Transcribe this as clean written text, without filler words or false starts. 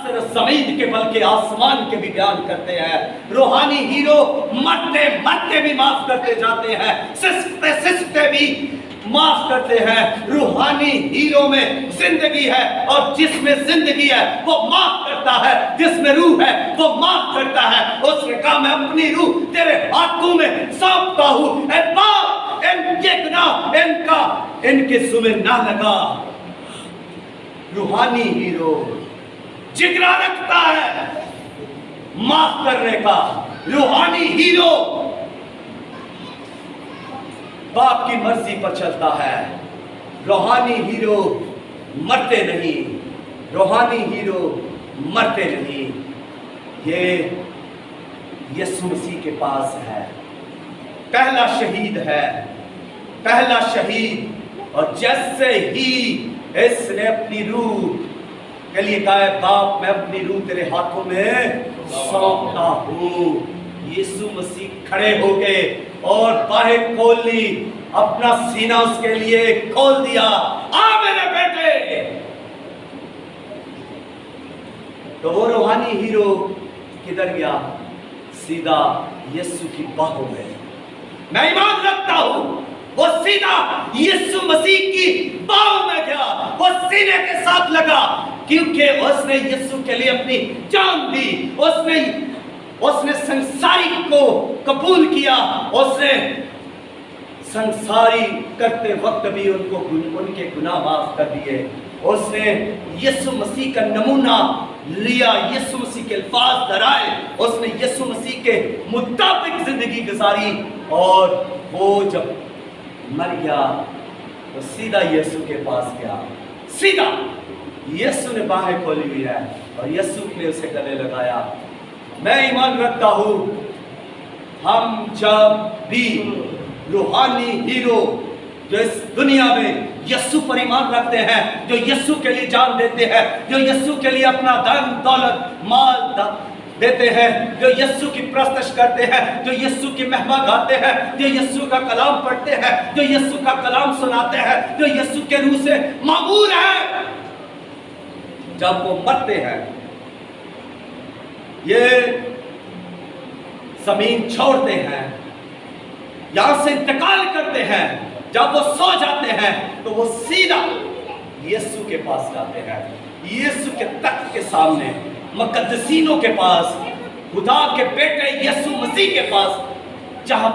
صرف زمین کے بلکہ آسمان کے بھی بیان کرتے ہیں. روحانی ہیرو مرتے مرتے بھی معاف کرتے جاتے ہیں, سستے سستے بھی معاف کرتے ہیں. روحانی ہیرو میں زندگی ہے, اور جس میں زندگی ہے وہ معاف کرتا ہے, جس میں روح ہے وہ معاف کرتا ہے. اس نے کہا میں اپنی روح تیرے ہاتھوں میں سونپتا ہوں, اے باپ ان کے گناہ ان کے ذمہ نہ لگا. روحانی ہیرو جگرا رکھتا ہے معاف کرنے کا. روحانی ہیرو باپ کی مرضی پر چلتا ہے. روحانی ہیرو مرتے نہیں, روحانی ہیرو مرتے نہیں. یہ یسوع مسیح کے پاس ہے, پہلا شہید ہے, پہلا شہید. اور جیسے ہی اس نے اپنی روح کے لیے کہا ہے باپ میں اپنی روح تیرے ہاتھوں میں سونپتا ہوں, یسوع مسیح کھڑے ہو گئے اور باہیں کھول لی, اپنا سینہ اس کے لیے کھول دیا. آ میرے بیٹے. تو وہ روحانی ہیرو کدھر گیا؟ سیدھا یسوع کی باہوں میں. میں ایمان رکھتا ہوں وہ سیدھا یسوع مسیح کی باہوں میں گیا, وہ سینے کے ساتھ لگا, کیونکہ اس نے یسوع کے لیے اپنی جان دی. اس نے سنساری کو قبول کیا. اس نے سنساری کرتے وقت بھی ان کے گناہ معاف کر دیے. اس نے یسوع مسیح کا نمونہ لیا, یسوع مسیح کے الفاظ دہرائے, اس نے یسوع مسیح کے مطابق زندگی گزاری. اور وہ جب مر گیا تو سیدھا یسوع کے پاس گیا. سیدھا یسوع نے باہیں کھولی ہوئی ہے اور یسوع نے اسے گلے لگایا. میں ایمان رکھتا ہوں ہم جب بھی روحانی ہیرو جو اس دنیا میں یسوع پر ایمان رکھتے ہیں, جو یسوع کے لیے جان دیتے ہیں, جو یسوع کے لیے اپنا دھن دولت مال دیتے ہیں, جو یسوع کی پرستش کرتے ہیں, جو یسوع کی مہما گاتے ہیں, جو یسوع کا کلام پڑھتے ہیں, جو یسوع کا کلام سناتے ہیں, جو یسوع کے روح سے معمور ہیں, جب وہ مرتے ہیں یہ زمین چھوڑتے ہیں, یہاں سے انتقال کرتے ہیں, جب وہ سو جاتے ہیں تو وہ سیدھا یسوع کے پاس جاتے ہیں, یسوع کے تخت کے سامنے, مقدسینوں کے پاس, خدا کے بیٹے یسوع مسیح کے پاس, جہاں